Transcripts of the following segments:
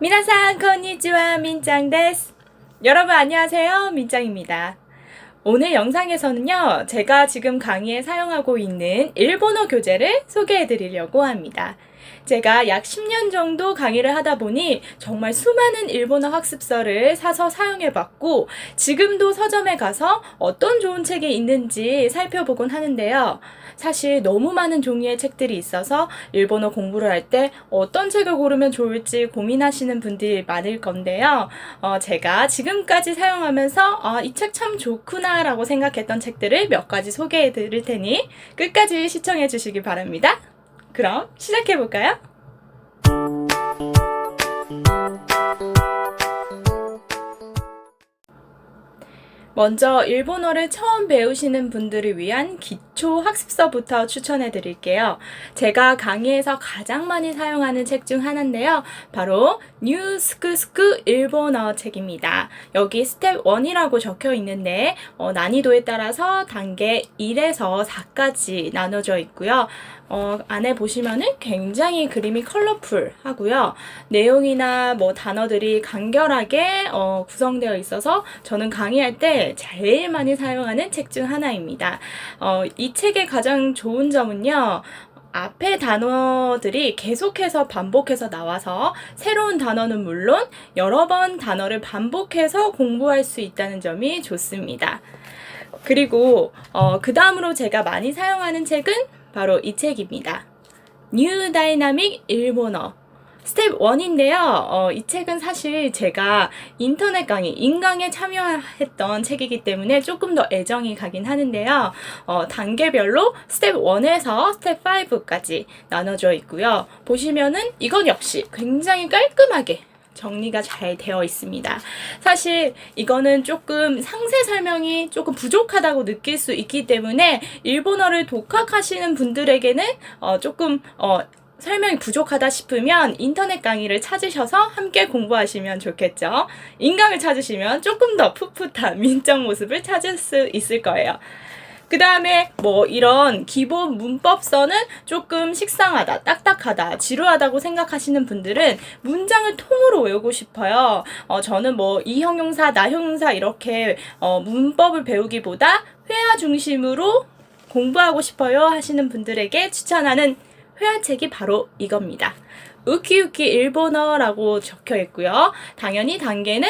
미나상 konnichiwa 민짱 데스. 여러분 안녕하세요, 민짱입니다. 오늘 영상에서는요, 제가 지금 강의에 사용하고 있는 일본어 교재를 소개해 드리려고 합니다. 제가 약 10년 정도 강의를 하다 보니 정말 수많은 일본어 학습서를 사서 사용해 봤고, 지금도 서점에 가서 어떤 좋은 책이 있는지 살펴보곤 하는데요. 사실 너무 많은 종류의 책들이 있어서 일본어 공부를 할 때 어떤 책을 고르면 좋을지 고민하시는 분들이 많을 건데요. 제가 지금까지 사용하면서 이 책 참 좋구나 라고 생각했던 책들을 몇 가지 소개해 드릴 테니 끝까지 시청해 주시기 바랍니다. 그럼 시작해 볼까요? 먼저 일본어를 처음 배우시는 분들을 위한 기초 학습서부터 추천해 드릴게요. 제가 강의에서 가장 많이 사용하는 책 중 하나인데요. 바로 뉴 스크스크 일본어 책입니다. 여기 스텝 1이라고 적혀 있는데 난이도에 따라서 단계 1에서 4까지 나눠져 있고요. 안에 보시면은 굉장히 그림이 컬러풀하고요. 내용이나 단어들이 간결하게 구성되어 있어서 저는 강의할 때 제일 많이 사용하는 책 중 하나입니다. 이 책의 가장 좋은 점은요. 앞에 단어들이 계속해서 반복해서 나와서 새로운 단어는 물론 여러 번 단어를 반복해서 공부할 수 있다는 점이 좋습니다. 그리고 그 다음으로 제가 많이 사용하는 책은 바로 이 책입니다. 뉴 다이나믹 일본어 스텝 1인데요. 이 책은 사실 제가 인터넷 강의, 인강에 참여했던 책이기 때문에 조금 더 애정이 가긴 하는데요. 단계별로 스텝 1에서 스텝 5까지 나눠져 있고요. 보시면은 이건 역시 굉장히 깔끔하게 정리가 잘 되어 있습니다. 사실 이거는 조금 상세 설명이 조금 부족하다고 느낄 수 있기 때문에 일본어를 독학하시는 분들에게는 조금 설명이 부족하다 싶으면 인터넷 강의를 찾으셔서 함께 공부하시면 좋겠죠. 인강을 찾으시면 조금 더 풋풋한 민정 모습을 찾을 수 있을 거예요. 그 다음에 이런 기본 문법서는 조금 식상하다, 딱딱하다, 지루하다고 생각하시는 분들은 문장을 통으로 외우고 싶어요. 저는 이형용사, 나형용사 이렇게 문법을 배우기보다 회화 중심으로 공부하고 싶어요 하시는 분들에게 추천하는 회화책이 바로 이겁니다. 우키우키 일본어라고 적혀 있고요. 당연히 단계는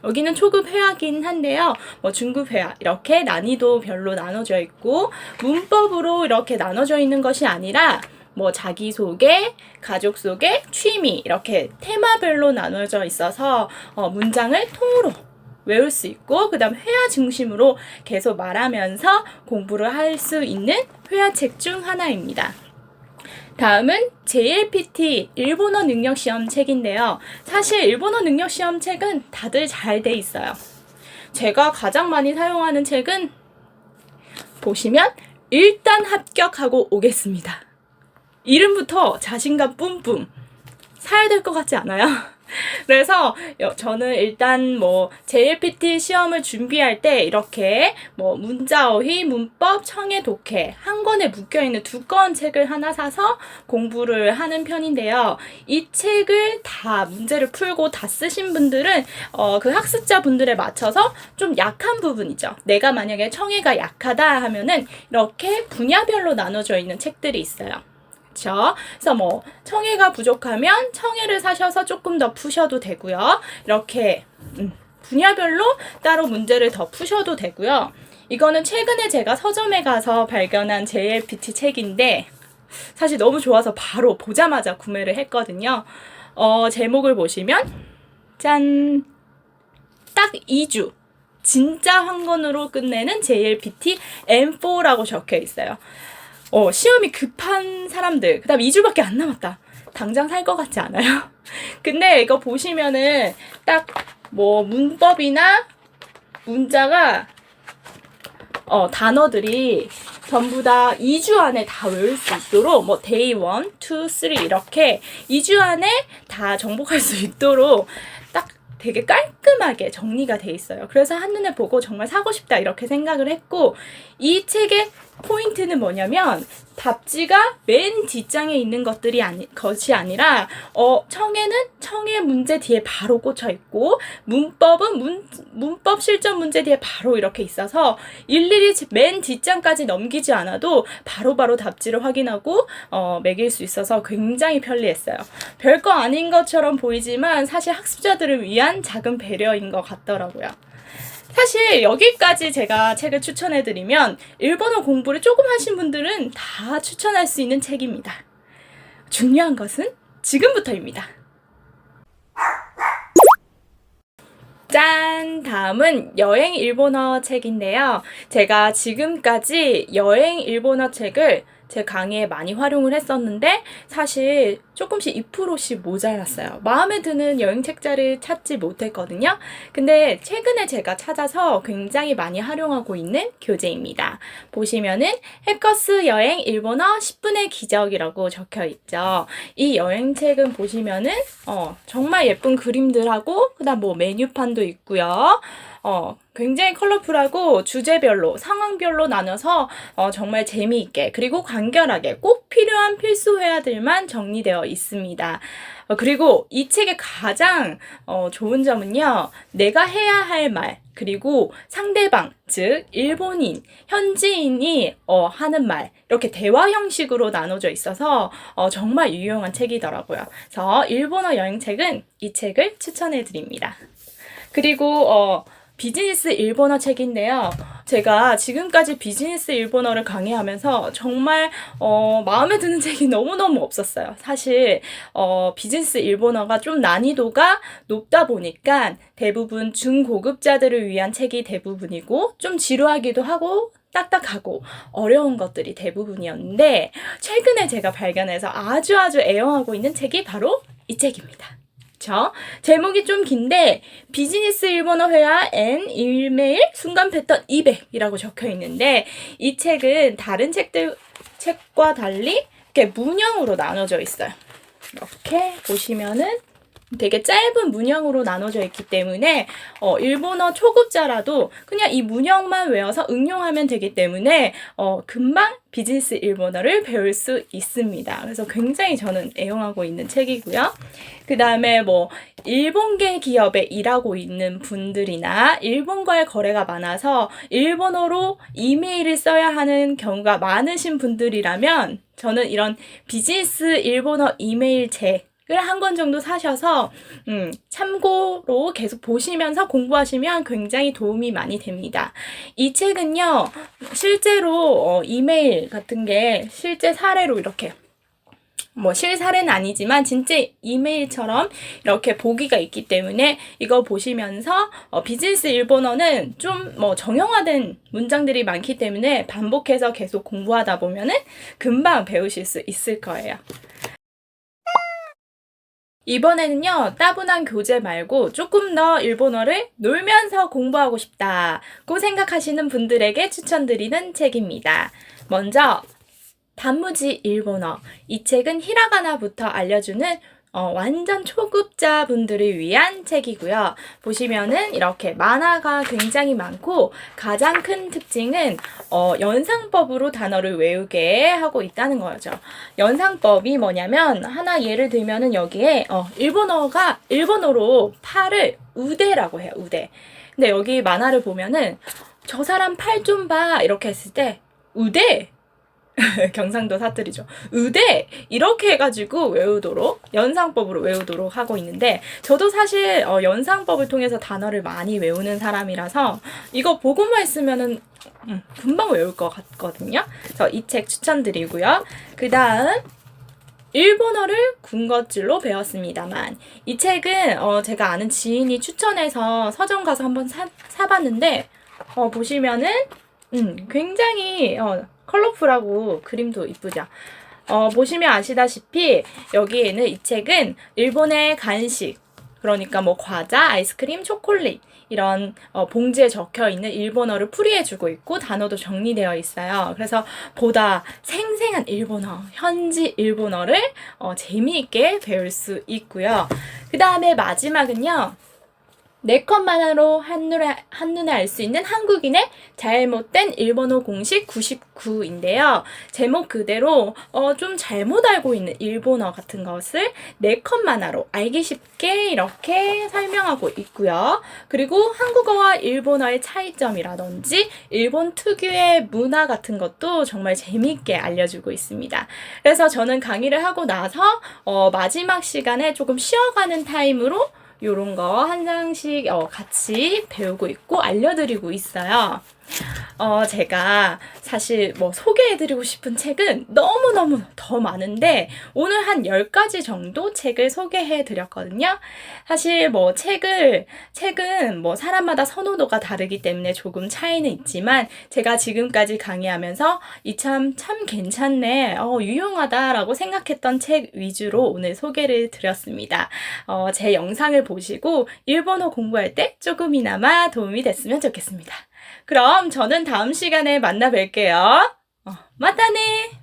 여기는 초급 회화긴 한데요. 중급 회화 이렇게 난이도별로 나눠져 있고 문법으로 이렇게 나눠져 있는 것이 아니라 자기소개, 가족소개, 취미 이렇게 테마별로 나눠져 있어서 문장을 통으로 외울 수 있고 그 다음 회화 중심으로 계속 말하면서 공부를 할 수 있는 회화책 중 하나입니다. 다음은 JLPT 일본어 능력시험 책인데요. 사실 일본어 능력시험 책은 다들 잘 돼 있어요. 제가 가장 많이 사용하는 책은 보시면 일단 합격하고 오겠습니다. 이름부터 자신감 뿜뿜. 사야 될 것 같지 않아요? 그래서 저는 일단 JLPT 시험을 준비할 때 이렇게 문자어휘, 문법, 청해, 독해 한 권에 묶여있는 두꺼운 책을 하나 사서 공부를 하는 편인데요. 이 책을 다 문제를 풀고 다 쓰신 분들은 그 학습자분들에 맞춰서 좀 약한 부분이죠. 내가 만약에 청해가 약하다 하면은 이렇게 분야별로 나눠져 있는 책들이 있어요. 그래서 청해가 부족하면 청해를 사셔서 조금 더 푸셔도 되고요. 이렇게 분야별로 따로 문제를 더 푸셔도 되고요. 이거는 최근에 제가 서점에 가서 발견한 JLPT 책인데 사실 너무 좋아서 바로 보자마자 구매를 했거든요. 제목을 보시면 짠! 딱 2주 진짜 한 권으로 끝내는 JLPT M4라고 적혀 있어요. 시험이 급한 사람들, 그 다음 2주밖에 안 남았다. 당장 살 것 같지 않아요? 근데 이거 보시면은 딱 문법이나 문자가 단어들이 전부 다 2주 안에 다 외울 수 있도록 day 1, 2, 3 이렇게 2주 안에 다 정복할 수 있도록 딱 되게 깔끔하게 정리가 돼 있어요. 그래서 한눈에 보고 정말 사고 싶다 이렇게 생각을 했고 이 책의 포인트는 뭐냐면 답지가 맨 뒷장에 있는 것이 아니라 청에는 청의 문제 뒤에 바로 꽂혀 있고 문법은 문법 실전 문제 뒤에 바로 이렇게 있어서 일일이 맨 뒷장까지 넘기지 않아도 바로바로 답지를 확인하고 매길 수 있어서 굉장히 편리했어요. 별거 아닌 것처럼 보이지만 사실 학습자들을 위한 작은 배려인 것 같더라고요. 사실 여기까지 제가 책을 추천해드리면 일본어 공부를 조금 하신 분들은 다 추천할 수 있는 책입니다. 중요한 것은 지금부터입니다. 짠! 다음은 여행 일본어 책인데요. 제가 지금까지 여행 일본어 책을 제 강의에 많이 활용을 했었는데 사실 조금씩 2%씩 모자랐어요. 마음에 드는 여행 책자를 찾지 못했거든요. 근데 최근에 제가 찾아서 굉장히 많이 활용하고 있는 교재입니다. 보시면은 해커스 여행 일본어 10분의 기적이라고 적혀 있죠. 이 여행책은 보시면은 정말 예쁜 그림들하고 그다음 뭐 메뉴판도 있고요. 굉장히 컬러풀하고 주제별로, 상황별로 나눠서 정말 재미있게 그리고 간결하게 꼭 필요한 필수 회화들만 정리되어 있습니다. 그리고 이 책의 가장 좋은 점은요. 내가 해야 할 말, 그리고 상대방, 즉 일본인, 현지인이 하는 말 이렇게 대화 형식으로 나눠져 있어서 정말 유용한 책이더라고요. 그래서 일본어 여행책은 이 책을 추천해 드립니다. 그리고 비즈니스 일본어 책인데요. 제가 지금까지 비즈니스 일본어를 강의하면서 정말 마음에 드는 책이 너무너무 없었어요. 사실 비즈니스 일본어가 좀 난이도가 높다 보니까 대부분 중고급자들을 위한 책이 대부분이고 좀 지루하기도 하고 딱딱하고 어려운 것들이 대부분이었는데 최근에 제가 발견해서 아주 애용하고 있는 책이 바로 이 책입니다. 제목이 좀 긴데 비즈니스 일본어 회화 앤 일메일 순간 패턴 200이라고 적혀 있는데 이 책은 다른 책과 달리 이렇게 문형으로 나눠져 있어요. 이렇게 보시면은 되게 짧은 문형으로 나눠져 있기 때문에 일본어 초급자라도 그냥 이 문형만 외워서 응용하면 되기 때문에 금방 비즈니스 일본어를 배울 수 있습니다. 그래서 굉장히 저는 애용하고 있는 책이고요. 그 다음에 뭐 일본계 기업에 일하고 있는 분들이나 일본과의 거래가 많아서 일본어로 이메일을 써야 하는 경우가 많으신 분들이라면 저는 이런 비즈니스 일본어 이메일 책을 한 권 정도 사셔서 참고로 계속 보시면서 공부하시면 굉장히 도움이 많이 됩니다. 이 책은요, 실제로 이메일 같은 게 실제 사례로 이렇게 실사례는 아니지만 진짜 이메일처럼 이렇게 보기가 있기 때문에 이거 보시면서 비즈니스 일본어는 좀 정형화된 문장들이 많기 때문에 반복해서 계속 공부하다 보면은 금방 배우실 수 있을 거예요. 이번에는요, 따분한 교재 말고 조금 더 일본어를 놀면서 공부하고 싶다고 생각하시는 분들에게 추천드리는 책입니다. 먼저 단무지 일본어. 이 책은 히라가나부터 알려주는 완전 초급자 분들을 위한 책이고요. 보시면은 이렇게 만화가 굉장히 많고 가장 큰 특징은 연상법으로 단어를 외우게 하고 있다는 거죠. 연상법이 뭐냐면 하나 예를 들면은 여기에 일본어로 팔을 우대라고 해요. 우대. 근데 여기 만화를 보면은 저 사람 팔 좀 봐 이렇게 했을 때 우대 경상도 사투리죠. 의대 이렇게 해가지고 외우도록 연상법으로 외우도록 하고 있는데 저도 사실 연상법을 통해서 단어를 많이 외우는 사람이라서 이거 보고만 있으면은 금방 외울 것 같거든요. 그래서 이 책 추천드리고요. 그 다음 일본어를 군것질로 배웠습니다만 이 책은 제가 아는 지인이 추천해서 서점 가서 한번 사봤는데 보시면은 굉장히 컬러풀하고 그림도 이쁘죠. 보시면 아시다시피 여기에는 이 책은 일본의 간식, 그러니까 뭐 과자, 아이스크림, 초콜릿 이런 봉지에 적혀있는 일본어를 풀이해주고 있고 단어도 정리되어 있어요. 그래서 보다 생생한 일본어, 현지 일본어를 재미있게 배울 수 있고요. 그 다음에 마지막은요. 네 컷만으로 한눈에 알 수 있는 한국인의 잘못된 일본어 공식 99인데요. 제목 그대로 좀 잘못 알고 있는 일본어 같은 것을 네 컷만화로 알기 쉽게 이렇게 설명하고 있고요. 그리고 한국어와 일본어의 차이점이라든지 일본 특유의 문화 같은 것도 정말 재미있게 알려주고 있습니다. 그래서 저는 강의를 하고 나서 마지막 시간에 조금 쉬어가는 타임으로 요런 거 한 장씩 같이 배우고 있고 알려드리고 있어요. 제가 사실 뭐 소개해드리고 싶은 책은 너무너무 더 많은데 오늘 한 10가지 정도 책을 소개해드렸거든요. 사실 뭐 책은 뭐 사람마다 선호도가 다르기 때문에 조금 차이는 있지만 제가 지금까지 강의하면서 참 괜찮네, 유용하다라고 생각했던 책 위주로 오늘 소개를 드렸습니다. 제 영상을 보시고 일본어 공부할 때 조금이나마 도움이 됐으면 좋겠습니다. 그럼 저는 다음 시간에 만나 뵐게요. 마타네!